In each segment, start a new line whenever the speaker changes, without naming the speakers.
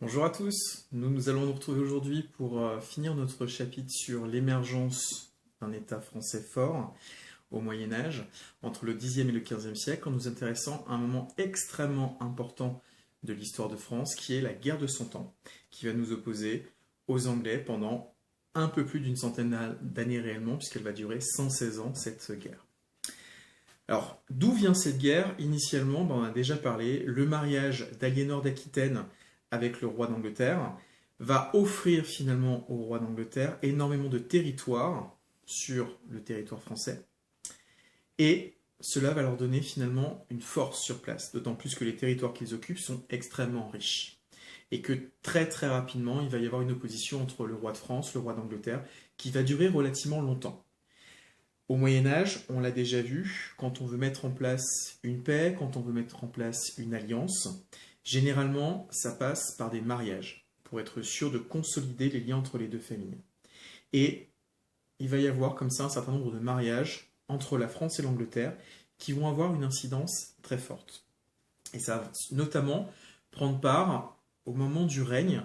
Bonjour à tous, nous allons nous retrouver aujourd'hui pour finir notre chapitre sur l'émergence d'un État français fort au Moyen Âge, entre le Xe et le XVe siècle, en nous intéressant à un moment extrêmement important de l'histoire de France, qui est la guerre de Cent Ans, qui va nous opposer aux Anglais pendant un peu plus d'une centaine d'années réellement, puisqu'elle va durer 116 ans, cette guerre. Alors, d'où vient cette guerre? Initialement, on a déjà parlé, le mariage d'Aliénor d'Aquitaine avec le roi d'Angleterre va offrir finalement au roi d'Angleterre énormément de territoire sur le territoire français, et cela va leur donner finalement une force sur place, d'autant plus que les territoires qu'ils occupent sont extrêmement riches, et que très très rapidement il va y avoir une opposition entre le roi de France, le roi d'Angleterre, qui va durer relativement longtemps. Au Moyen-Âge, on l'a déjà vu, quand on veut mettre en place une paix, quand on veut mettre en place une alliance, généralement, ça passe par des mariages, pour être sûr de consolider les liens entre les deux familles. Et il va y avoir comme ça un certain nombre de mariages entre la France et l'Angleterre qui vont avoir une incidence très forte. Et ça va notamment prendre part au moment du règne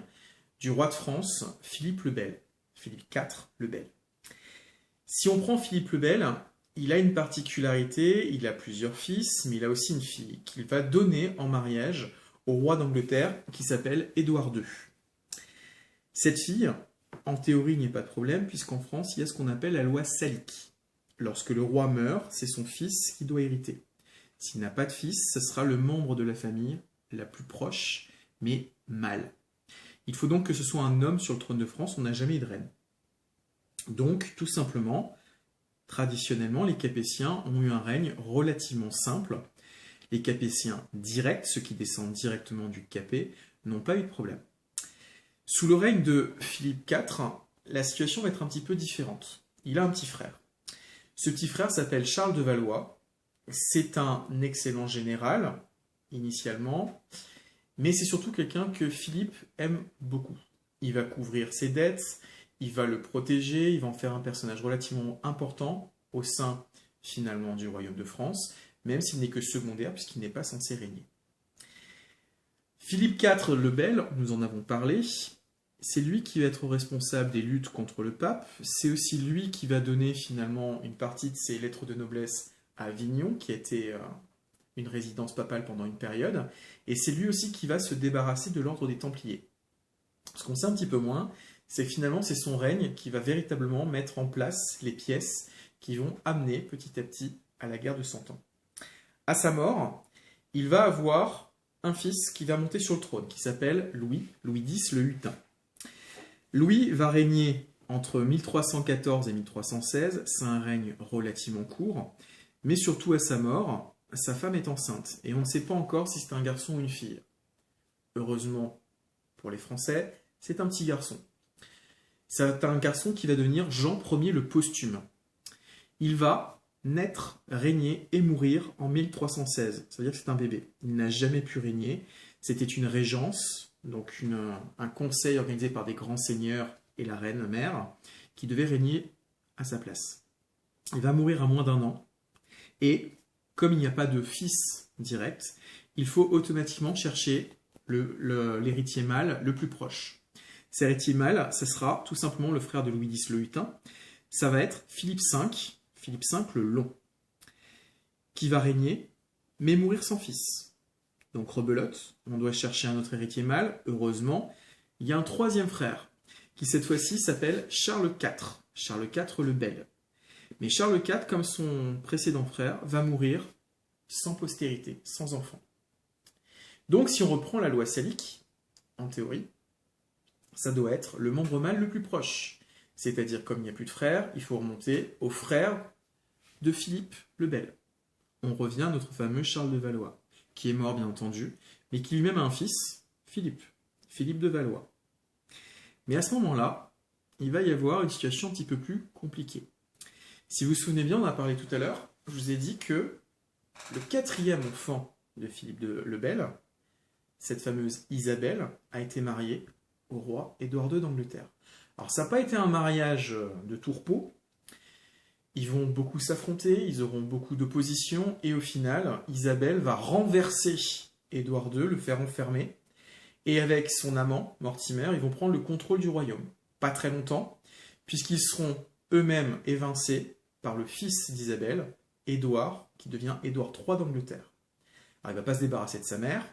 du roi de France, Philippe le Bel, Philippe IV le Bel. Si on prend Philippe le Bel, il a une particularité, il a plusieurs fils, mais il a aussi une fille qu'il va donner en mariage au roi d'Angleterre qui s'appelle Édouard II. Cette fille, en théorie, il n'y a pas de problème, puisqu'en France, il y a ce qu'on appelle la loi salique. Lorsque le roi meurt, c'est son fils qui doit hériter. S'il n'a pas de fils, ce sera le membre de la famille la plus proche, mais mâle. Il faut donc que ce soit un homme sur le trône de France, on n'a jamais eu de reine. Donc, tout simplement, traditionnellement, les Capétiens ont eu un règne relativement simple. Les Capétiens directs, ceux qui descendent directement du Capet, n'ont pas eu de problème. Sous le règne de Philippe IV, la situation va être un petit peu différente. Il a un petit frère. Ce petit frère s'appelle Charles de Valois. C'est un excellent général, initialement, mais c'est surtout quelqu'un que Philippe aime beaucoup. Il va couvrir ses dettes, il va le protéger, il va en faire un personnage relativement important au sein, finalement, du royaume de France, même s'il n'est que secondaire, puisqu'il n'est pas censé régner. Philippe IV le Bel, nous en avons parlé, c'est lui qui va être responsable des luttes contre le pape, c'est aussi lui qui va donner finalement une partie de ses lettres de noblesse à Avignon, qui a été une résidence papale pendant une période, et c'est lui aussi qui va se débarrasser de l'ordre des Templiers. Ce qu'on sait un petit peu moins, c'est que finalement c'est son règne qui va véritablement mettre en place les pièces qui vont amener petit à petit à la guerre de Cent Ans. À sa mort, il va avoir un fils qui va monter sur le trône, qui s'appelle Louis X le Hutin. Louis va régner entre 1314 et 1316, c'est un règne relativement court, mais surtout à sa mort, sa femme est enceinte, et on ne sait pas encore si c'est un garçon ou une fille. Heureusement, pour les Français, c'est un petit garçon. C'est un garçon qui va devenir Jean Ier le Posthume. Il va naître, régner et mourir en 1316. Ça veut dire que c'est un bébé. Il n'a jamais pu régner. C'était une régence, donc un conseil organisé par des grands seigneurs et la reine mère, qui devait régner à sa place. Il va mourir à moins d'1 an. Et comme il n'y a pas de fils direct, il faut automatiquement chercher l'héritier mâle le plus proche. Cet héritier mâle, ce sera tout simplement le frère de Louis X le Hutin. Ça va être Philippe V le Long, qui va régner, mais mourir sans fils. Donc rebelote, on doit chercher un autre héritier mâle. Heureusement, il y a un troisième frère, qui cette fois-ci s'appelle Charles IV, Charles IV le Bel. Mais Charles IV, comme son précédent frère, va mourir sans postérité, sans enfant. Donc si on reprend la loi salique, en théorie, ça doit être le membre mâle le plus proche. C'est-à-dire, comme il n'y a plus de frères, il faut remonter au frère de Philippe le Bel. On revient à notre fameux Charles de Valois, qui est mort bien entendu, mais qui lui-même a un fils, Philippe de Valois. Mais à ce moment-là, il va y avoir une situation un petit peu plus compliquée. Si vous vous souvenez bien, on en a parlé tout à l'heure, je vous ai dit que le 4e enfant de Philippe le Bel, cette fameuse Isabelle, a été mariée au roi Édouard II d'Angleterre. Alors ça n'a pas été un mariage de tourpeau, ils vont beaucoup s'affronter, ils auront beaucoup d'opposition, et au final, Isabelle va renverser Édouard II, le faire enfermer, et avec son amant, Mortimer, ils vont prendre le contrôle du royaume. Pas très longtemps, puisqu'ils seront eux-mêmes évincés par le fils d'Isabelle, Édouard, qui devient Édouard III d'Angleterre. Alors, il ne va pas se débarrasser de sa mère,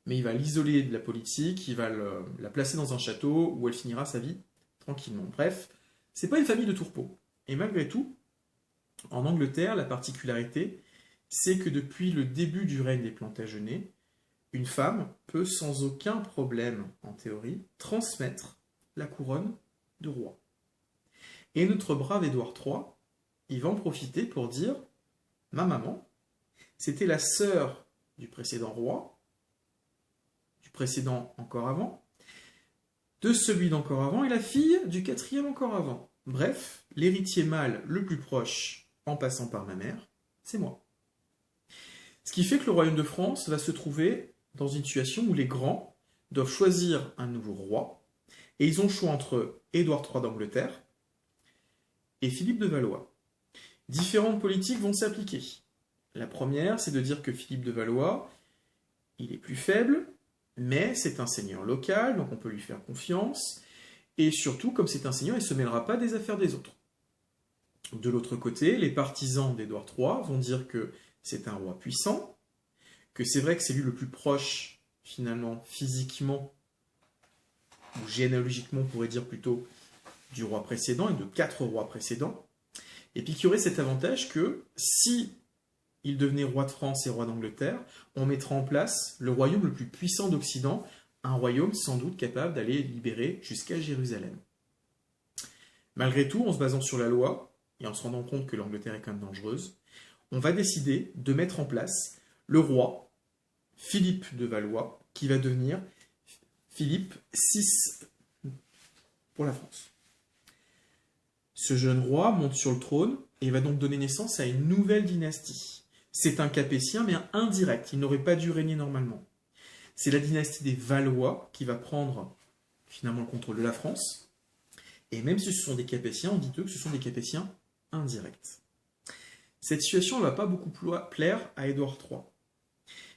mais il va l'isoler de la politique, il va la placer dans un château où elle finira sa vie tranquillement. Bref, c'est pas une famille de tourpeaux. Et malgré tout, en Angleterre, la particularité, c'est que depuis le début du règne des Plantagenets, une femme peut sans aucun problème, en théorie, transmettre la couronne de roi. Et notre brave Édouard III, il va en profiter pour dire « Ma maman, c'était la sœur du précédent roi, du précédent encore avant, de celui d'encore avant et la fille du quatrième encore avant. Bref, l'héritier mâle le plus proche, en passant par ma mère, c'est moi. » Ce qui fait que le royaume de France va se trouver dans une situation où les grands doivent choisir un nouveau roi, et ils ont le choix entre Édouard III d'Angleterre et Philippe de Valois. Différentes politiques vont s'appliquer. La première, c'est de dire que Philippe de Valois, il est plus faible, mais c'est un seigneur local, donc on peut lui faire confiance, et surtout, comme c'est un seigneur, il ne se mêlera pas des affaires des autres. De l'autre côté, les partisans d'Édouard III vont dire que c'est un roi puissant, que c'est vrai que c'est lui le plus proche, finalement, physiquement, ou généalogiquement, on pourrait dire plutôt, du roi précédent et de 4 rois précédents, et puis qu'il y aurait cet avantage que, si il devenait roi de France et roi d'Angleterre, on mettra en place le royaume le plus puissant d'Occident, un royaume sans doute capable d'aller libérer jusqu'à Jérusalem. Malgré tout, en se basant sur la loi, et en se rendant compte que l'Angleterre est quand même dangereuse, on va décider de mettre en place le roi Philippe de Valois, qui va devenir Philippe VI pour la France. Ce jeune roi monte sur le trône et va donc donner naissance à une nouvelle dynastie. C'est un Capétien, mais indirect, il n'aurait pas dû régner normalement. C'est la dynastie des Valois qui va prendre finalement le contrôle de la France, et même si ce sont des Capétiens, on dit eux que ce sont des Capétiens indirects. Cette situation ne va pas beaucoup plaire à Édouard III.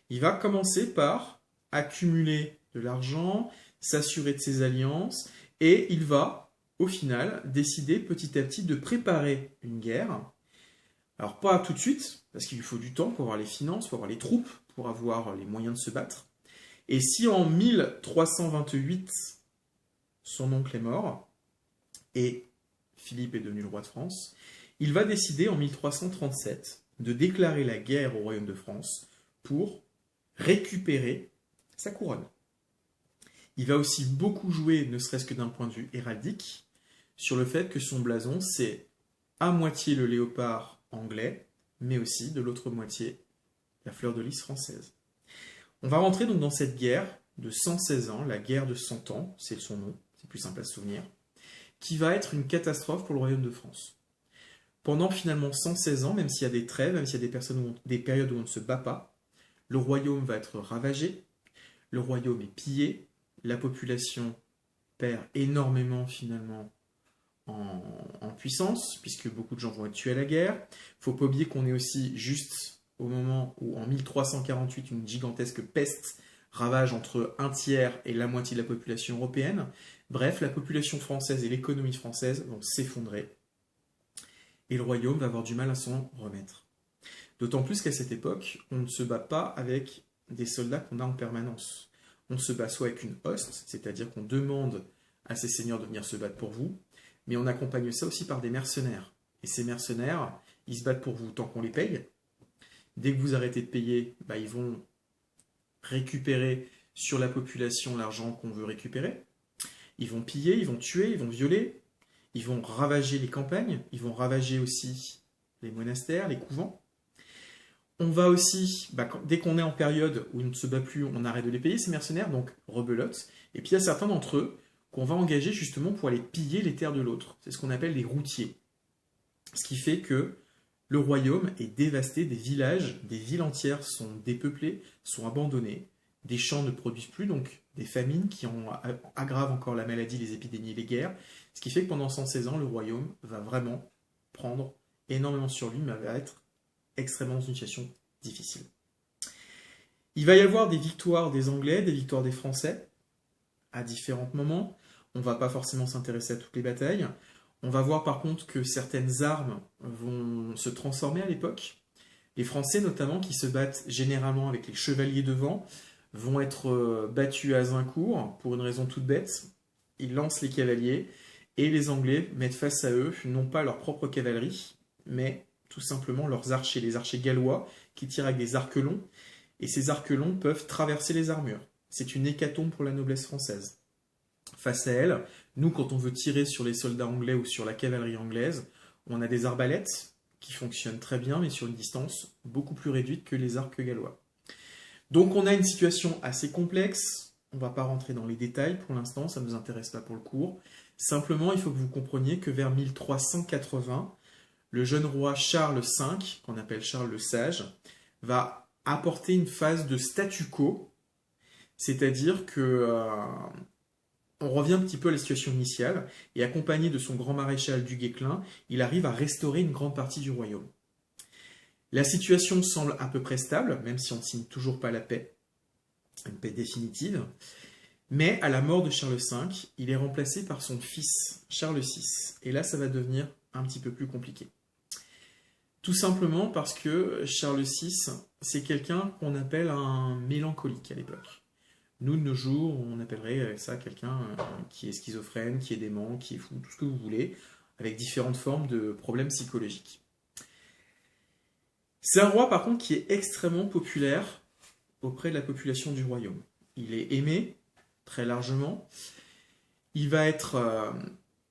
Il va commencer par accumuler de l'argent, s'assurer de ses alliances, et il va, au final, décider petit à petit de préparer une guerre. Alors pas tout de suite, parce qu'il lui faut du temps pour avoir les finances, pour avoir les troupes, pour avoir les moyens de se battre. Et si en 1328, son oncle est mort, et Philippe est devenu le roi de France, il va décider en 1337 de déclarer la guerre au royaume de France pour récupérer sa couronne. Il va aussi beaucoup jouer, ne serait-ce que d'un point de vue héraldique, sur le fait que son blason, c'est à moitié le léopard anglais, mais aussi de l'autre moitié la fleur de lys française. On va rentrer donc dans cette guerre de 116 ans, la guerre de 100 ans, c'est son nom, c'est plus simple à se souvenir, qui va être une catastrophe pour le royaume de France. Pendant finalement 116 ans, même s'il y a des trêves, même s'il y a des périodes où on ne se bat pas, le royaume va être ravagé, le royaume est pillé, la population perd énormément finalement en puissance, puisque beaucoup de gens vont être tués à la guerre. Il ne faut pas oublier qu'on est aussi juste au moment où, en 1348, une gigantesque peste ravage entre un tiers et la moitié de la population européenne. Bref, la population française et l'économie française vont s'effondrer. Et le royaume va avoir du mal à s'en remettre. D'autant plus qu'à cette époque, on ne se bat pas avec des soldats qu'on a en permanence. On se bat soit avec une hoste, c'est-à-dire qu'on demande à ces seigneurs de venir se battre pour vous, mais on accompagne ça aussi par des mercenaires. Et ces mercenaires, ils se battent pour vous tant qu'on les paye. Dès que vous arrêtez de payer, ils vont récupérer sur la population l'argent qu'on veut récupérer. Ils vont piller, ils vont tuer, ils vont violer, ils vont ravager les campagnes, ils vont ravager aussi les monastères, les couvents. On va aussi, dès qu'on est en période où on ne se bat plus, on arrête de les payer, ces mercenaires, donc rebelote. Et puis il y a certains d'entre eux qu'on va engager justement pour aller piller les terres de l'autre. C'est ce qu'on appelle les routiers. Ce qui fait que le royaume est dévasté, des villages, des villes entières sont dépeuplées, sont abandonnées, des champs ne produisent plus, donc des famines qui aggravent encore la maladie, les épidémies et les guerres. Ce qui fait que pendant 116 ans, le royaume va vraiment prendre énormément sur lui, mais va être extrêmement dans une situation difficile. Il va y avoir des victoires des Anglais, des victoires des Français, à différents moments. On ne va pas forcément s'intéresser à toutes les batailles. On va voir par contre que certaines armes vont se transformer à l'époque. Les Français notamment, qui se battent généralement avec les chevaliers devant, vont être battus à Azincourt pour une raison toute bête. Ils lancent les cavaliers et les Anglais mettent face à eux non pas leur propre cavalerie, mais tout simplement leurs archers, les archers gallois qui tirent avec des arcs longs. Et ces arcs longs peuvent traverser les armures. C'est une hécatombe pour la noblesse française. Face à elle, nous, quand on veut tirer sur les soldats anglais ou sur la cavalerie anglaise, on a des arbalètes qui fonctionnent très bien, mais sur une distance beaucoup plus réduite que les arcs gallois. Donc on a une situation assez complexe. On ne va pas rentrer dans les détails pour l'instant, ça ne nous intéresse pas pour le cours. Simplement, il faut que vous compreniez que vers 1380, le jeune roi Charles V, qu'on appelle Charles le Sage, va apporter une phase de statu quo, c'est-à-dire que on revient un petit peu à la situation initiale, et accompagné de son grand maréchal du Guesclin, il arrive à restaurer une grande partie du royaume. La situation semble à peu près stable, même si on ne signe toujours pas la paix, une paix définitive, mais à la mort de Charles V, il est remplacé par son fils, Charles VI, et là ça va devenir un petit peu plus compliqué. Tout simplement parce que Charles VI, c'est quelqu'un qu'on appelle un mélancolique à l'époque. Nous, de nos jours, on appellerait ça quelqu'un qui est schizophrène, qui est dément, qui est fou, tout ce que vous voulez, avec différentes formes de problèmes psychologiques. C'est un roi, par contre, qui est extrêmement populaire auprès de la population du royaume. Il est aimé, très largement. Il va être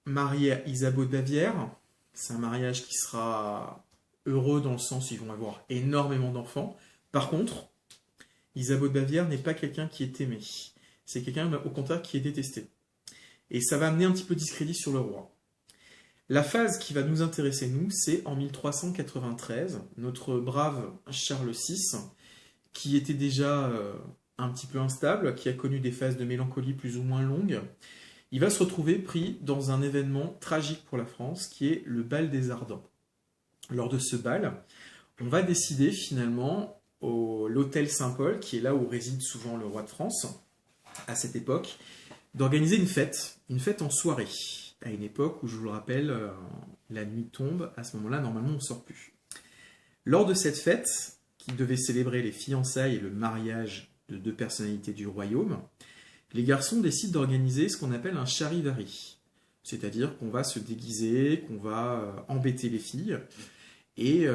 marié à Isabeau de Bavière. C'est un mariage qui sera heureux dans le sens où ils vont avoir énormément d'enfants. Par contre, Isabeau de Bavière n'est pas quelqu'un qui est aimé. C'est quelqu'un, au contraire, qui est détesté. Et ça va amener un petit peu de discrédit sur le roi. La phase qui va nous intéresser, nous, c'est en 1393, notre brave Charles VI, qui était déjà un petit peu instable, qui a connu des phases de mélancolie plus ou moins longues, il va se retrouver pris dans un événement tragique pour la France, qui est le bal des Ardents. Lors de ce bal, on va décider finalement l'hôtel Saint-Paul, qui est là où réside souvent le roi de France, à cette époque, d'organiser une fête en soirée, à une époque où, je vous le rappelle, la nuit tombe, à ce moment-là, normalement, on ne sort plus. Lors de cette fête, qui devait célébrer les fiançailles et le mariage de deux personnalités du royaume, les garçons décident d'organiser ce qu'on appelle un charivari, c'est-à-dire qu'on va se déguiser, qu'on va embêter les filles, et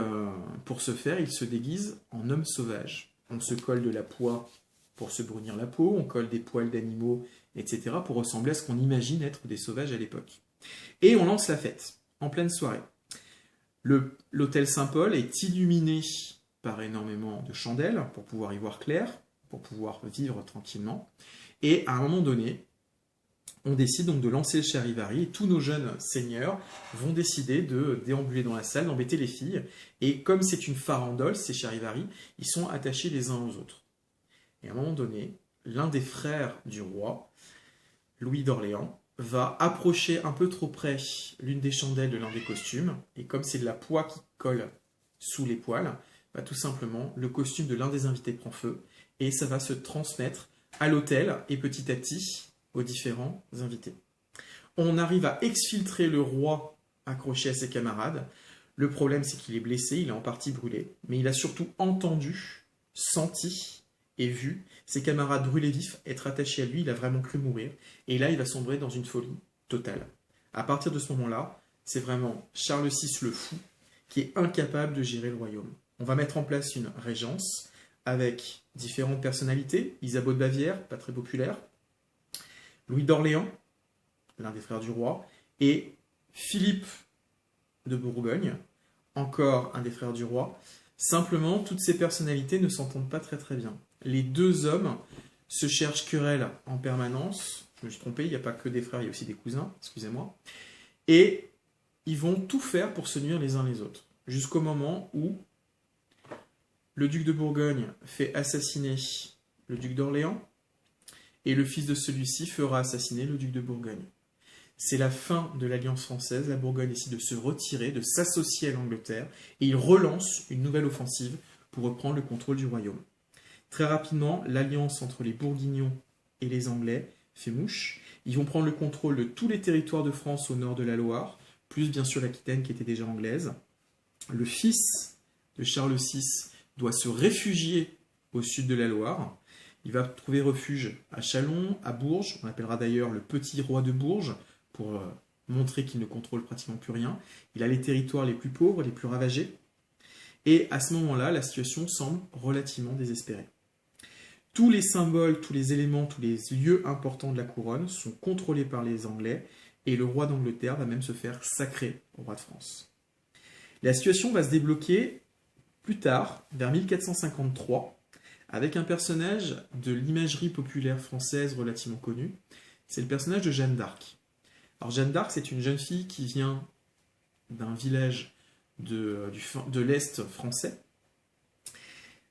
pour ce faire, ils se déguisent en hommes sauvages. On se colle de la poix pour se brunir la peau, on colle des poils d'animaux, etc. pour ressembler à ce qu'on imagine être des sauvages à l'époque. Et on lance la fête, en pleine soirée. L'hôtel Saint-Paul est illuminé par énormément de chandelles pour pouvoir y voir clair, pour pouvoir vivre tranquillement. Et à un moment donné, on décide donc de lancer le charivari et tous nos jeunes seigneurs vont décider de déambuler dans la salle, d'embêter les filles. Et comme c'est une farandole, ces charivaris, ils sont attachés les uns aux autres. Et à un moment donné, l'un des frères du roi, Louis d'Orléans, va approcher un peu trop près l'une des chandelles de l'un des costumes. Et comme c'est de la poix qui colle sous les poils, bah, tout simplement, le costume de l'un des invités prend feu et ça va se transmettre à l'hôtel et petit à petit aux différents invités. On arrive à exfiltrer le roi accroché à ses camarades. Le problème, c'est qu'il est blessé, il est en partie brûlé, mais il a surtout entendu, senti et vu ses camarades brûlés vifs être attachés à lui, il a vraiment cru mourir, et là, il va sombrer dans une folie totale. À partir de ce moment-là, c'est vraiment Charles VI le fou qui est incapable de gérer le royaume. On va mettre en place une régence avec différentes personnalités, Isabeau de Bavière, pas très populaire, Louis d'Orléans, l'un des frères du roi, et Philippe de Bourgogne, encore un des frères du roi. Simplement, toutes ces personnalités ne s'entendent pas très très bien. Les deux hommes se cherchent querelle en permanence. Je me suis trompé, il n'y a pas que des frères, il y a aussi des cousins, excusez-moi. Et ils vont tout faire pour se nuire les uns les autres. Jusqu'au moment où le duc de Bourgogne fait assassiner le duc d'Orléans, et le fils de celui-ci fera assassiner le duc de Bourgogne. C'est la fin de l'Alliance française, la Bourgogne décide de se retirer, de s'associer à l'Angleterre, et il relance une nouvelle offensive pour reprendre le contrôle du royaume. Très rapidement, l'alliance entre les Bourguignons et les Anglais fait mouche. Ils vont prendre le contrôle de tous les territoires de France au nord de la Loire, plus bien sûr l'Aquitaine qui était déjà anglaise. Le fils de Charles VI doit se réfugier au sud de la Loire. Il va trouver refuge à Châlons, à Bourges, on l'appellera d'ailleurs le petit roi de Bourges, pour montrer qu'il ne contrôle pratiquement plus rien. Il a les territoires les plus pauvres, les plus ravagés. Et à ce moment-là, la situation semble relativement désespérée. Tous les symboles, tous les éléments, tous les lieux importants de la couronne sont contrôlés par les Anglais, et le roi d'Angleterre va même se faire sacrer au roi de France. La situation va se débloquer plus tard, vers 1453, avec un personnage de l'imagerie populaire française relativement connu. C'est le personnage de Jeanne d'Arc. Alors Jeanne d'Arc, c'est une jeune fille qui vient d'un village de l'Est français,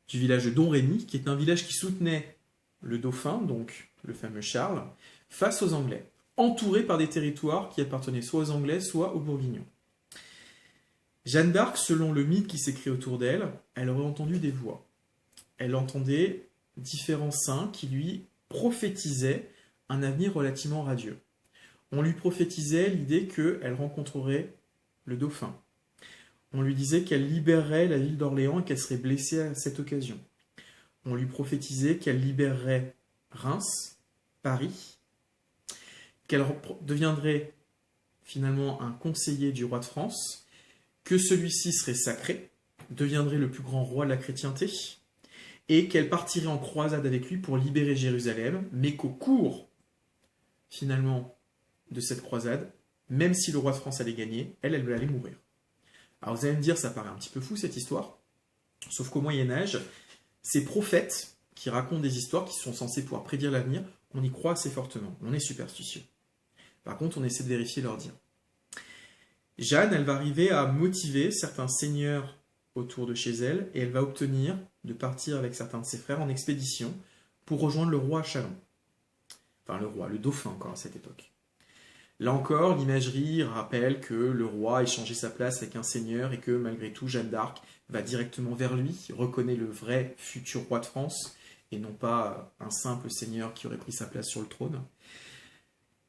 du village de Domrémy, qui est un village qui soutenait le dauphin, donc le fameux Charles, face aux Anglais, entouré par des territoires qui appartenaient soit aux Anglais, soit aux Bourguignons. Jeanne d'Arc, selon le mythe qui s'écrit autour d'elle, elle aurait entendu des voix. Elle entendait différents saints qui lui prophétisaient un avenir relativement radieux. On lui prophétisait l'idée qu'elle rencontrerait le dauphin. On lui disait qu'elle libérerait la ville d'Orléans et qu'elle serait blessée à cette occasion. On lui prophétisait qu'elle libérerait Reims, Paris, qu'elle deviendrait finalement un conseiller du roi de France, que celui-ci serait sacré, deviendrait le plus grand roi de la chrétienté, et qu'elle partirait en croisade avec lui pour libérer Jérusalem, mais qu'au cours, finalement, de cette croisade, même si le roi de France allait gagner, elle allait mourir. Alors vous allez me dire, ça paraît un petit peu fou cette histoire, sauf qu'au Moyen-Âge, ces prophètes qui racontent des histoires qui sont censés pouvoir prédire l'avenir, on y croit assez fortement, on est superstitieux. Par contre, on essaie de vérifier leur dire. Jeanne, elle va arriver à motiver certains seigneurs autour de chez elle, et elle va obtenir de partir avec certains de ses frères en expédition pour rejoindre le roi à Châlons. Enfin le dauphin encore à cette époque. Là encore, l'imagerie rappelle que le roi a échangé sa place avec un seigneur et que malgré tout, Jeanne d'Arc va directement vers lui, reconnaît le vrai futur roi de France et non pas un simple seigneur qui aurait pris sa place sur le trône.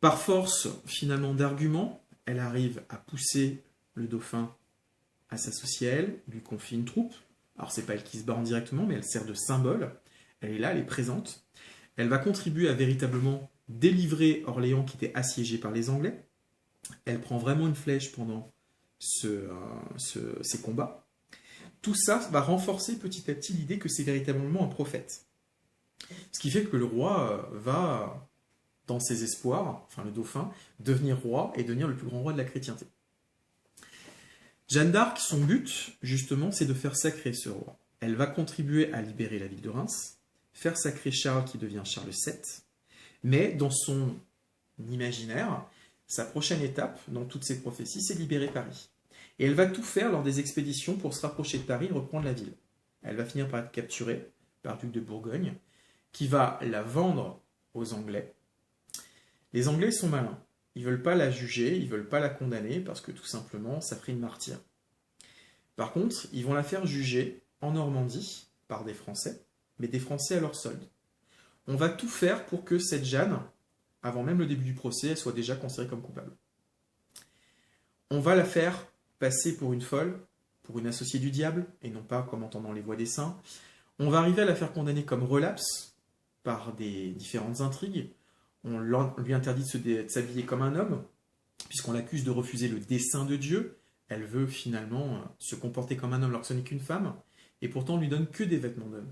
Par force, finalement, d'arguments, elle arrive à pousser le dauphin à s'associer à elle, lui confie une troupe. Alors c'est pas elle qui se bat en directement, mais elle sert de symbole. Elle est là, elle est présente. Elle va contribuer à véritablement délivrer Orléans qui était assiégé par les Anglais. Elle prend vraiment une flèche pendant ces combats. Tout ça va renforcer petit à petit l'idée que c'est véritablement un prophète. Ce qui fait que le roi va, dans ses espoirs, enfin le dauphin, devenir roi et devenir le plus grand roi de la chrétienté. Jeanne d'Arc, son but, justement, c'est de faire sacrer ce roi. Elle va contribuer à libérer la ville de Reims, faire sacrer Charles qui devient Charles VII, mais dans son imaginaire, sa prochaine étape, dans toutes ces prophéties, c'est libérer Paris. Et elle va tout faire lors des expéditions pour se rapprocher de Paris et reprendre la ville. Elle va finir par être capturée par le duc de Bourgogne, qui va la vendre aux Anglais. Les Anglais sont malins. Ils ne veulent pas la juger, ils ne veulent pas la condamner, parce que tout simplement, ça ferait une martyre. Par contre, ils vont la faire juger en Normandie par des Français, mais des Français à leur solde. On va tout faire pour que cette Jeanne, avant même le début du procès, elle soit déjà considérée comme coupable. On va la faire passer pour une folle, pour une associée du diable, et non pas comme entendant les voix des saints. On va arriver à la faire condamner comme relapse par des différentes intrigues. On lui interdit de s'habiller comme un homme, puisqu'on l'accuse de refuser le dessein de Dieu. Elle veut finalement se comporter comme un homme alors que ce n'est qu'une femme, et pourtant on ne lui donne que des vêtements d'homme.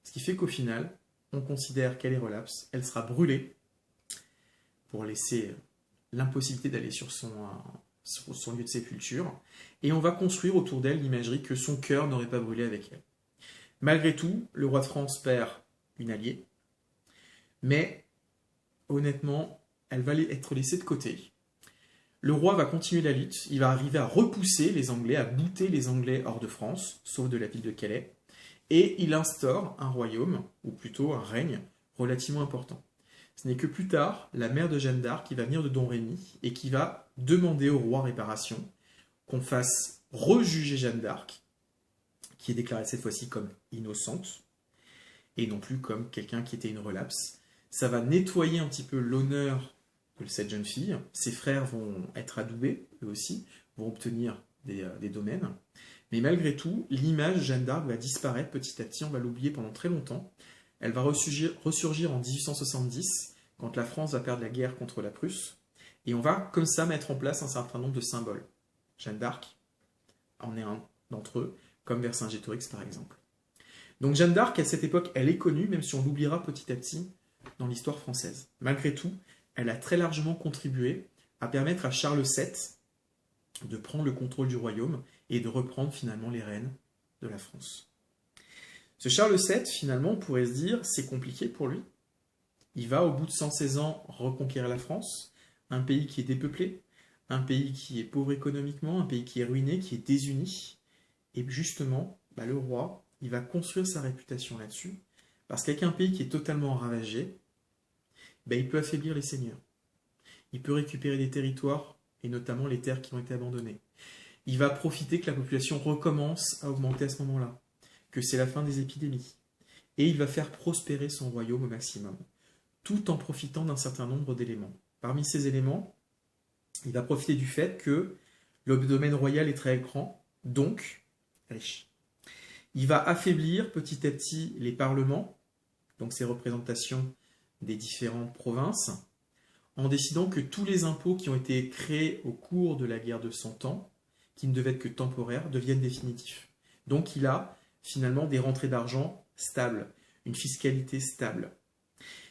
Ce qui fait qu'au final, on considère qu'elle est relapse, elle sera brûlée pour laisser l'impossibilité d'aller sur son lieu de sépulture, et on va construire autour d'elle l'imagerie que son cœur n'aurait pas brûlé avec elle. Malgré tout, le roi de France perd une alliée, mais honnêtement, elle va être laissée de côté. Le roi va continuer la lutte, il va arriver à repousser les Anglais, à bouter les Anglais hors de France, sauf de la ville de Calais, et il instaure un royaume, ou plutôt un règne, relativement important. Ce n'est que plus tard, la mère de Jeanne d'Arc qui va venir de Domrémy, et qui va demander au roi réparation, qu'on fasse rejuger Jeanne d'Arc, qui est déclarée cette fois-ci comme innocente, et non plus comme quelqu'un qui était une relapse. Ça va nettoyer un petit peu l'honneur de cette jeune fille. Ses frères vont être adoubés, eux aussi, vont obtenir des domaines. Mais malgré tout, l'image de Jeanne d'Arc va disparaître petit à petit, on va l'oublier pendant très longtemps. Elle va ressurgir en 1870, quand la France va perdre la guerre contre la Prusse, et on va comme ça mettre en place un certain nombre de symboles. Jeanne d'Arc en est un d'entre eux, comme Vercingétorix par exemple. Donc Jeanne d'Arc, à cette époque, elle est connue, même si on l'oubliera petit à petit dans l'histoire française. Malgré tout, elle a très largement contribué à permettre à Charles VII de prendre le contrôle du royaume et de reprendre finalement les rênes de la France. Ce Charles VII, finalement, on pourrait se dire, c'est compliqué pour lui. Il va, au bout de 116 ans, reconquérir la France, un pays qui est dépeuplé, un pays qui est pauvre économiquement, un pays qui est ruiné, qui est désuni. Et justement, le roi, il va construire sa réputation là-dessus, parce qu'avec un pays qui est totalement ravagé, il peut affaiblir les seigneurs. Il peut récupérer des territoires, et notamment les terres qui ont été abandonnées. Il va profiter que la population recommence à augmenter à ce moment-là, que c'est la fin des épidémies. Et il va faire prospérer son royaume au maximum, tout en profitant d'un certain nombre d'éléments. Parmi ces éléments, il va profiter du fait que le domaine royal est très grand, donc riche. Il va affaiblir petit à petit les parlements, donc ces représentations des différentes provinces, en décidant que tous les impôts qui ont été créés au cours de la guerre de 100 ans, qui ne devaient être que temporaires, deviennent définitifs. Donc il a finalement des rentrées d'argent stables, une fiscalité stable.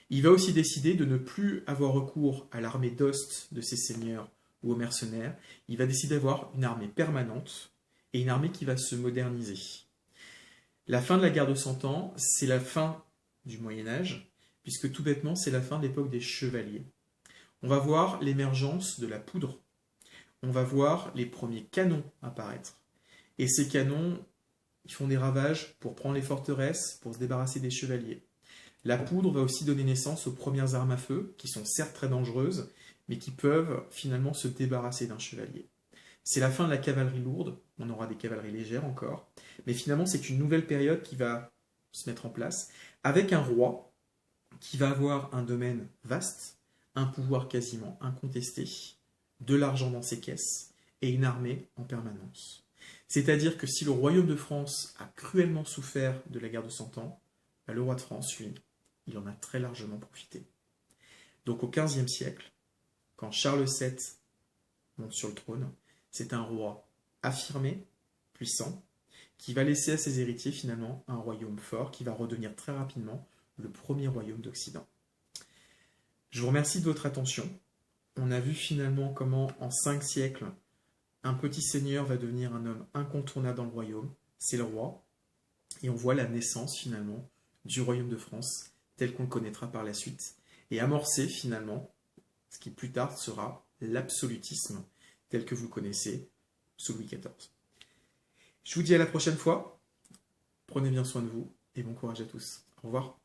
Il va aussi décider de ne plus avoir recours à l'armée d'ost de ses seigneurs ou aux mercenaires. Il va décider d'avoir une armée permanente et une armée qui va se moderniser. La fin de la guerre de 100 ans, c'est la fin du Moyen-Âge, puisque tout bêtement, c'est la fin de l'époque des chevaliers. On va voir l'émergence de la poudre. On va voir les premiers canons apparaître. Et ces canons, ils font des ravages pour prendre les forteresses, pour se débarrasser des chevaliers. La poudre va aussi donner naissance aux premières armes à feu, qui sont certes très dangereuses, mais qui peuvent finalement se débarrasser d'un chevalier. C'est la fin de la cavalerie lourde, on aura des cavaleries légères encore, mais finalement c'est une nouvelle période qui va se mettre en place, avec un roi qui va avoir un domaine vaste, un pouvoir quasiment incontesté, de l'argent dans ses caisses, et une armée en permanence. C'est-à-dire que si le royaume de France a cruellement souffert de la guerre de 100 ans, le roi de France, lui, il en a très largement profité. Donc au XVe siècle, quand Charles VII monte sur le trône, c'est un roi affirmé, puissant, qui va laisser à ses héritiers finalement un royaume fort, qui va redevenir très rapidement le premier royaume d'Occident. Je vous remercie de votre attention. On a vu finalement comment en 5 siècles, un petit seigneur va devenir un homme incontournable dans le royaume, c'est le roi, et on voit la naissance finalement du royaume de France tel qu'on le connaîtra par la suite, et amorcer finalement ce qui plus tard sera l'absolutisme tel que vous le connaissez sous Louis XIV. Je vous dis à la prochaine fois, prenez bien soin de vous et bon courage à tous. Au revoir.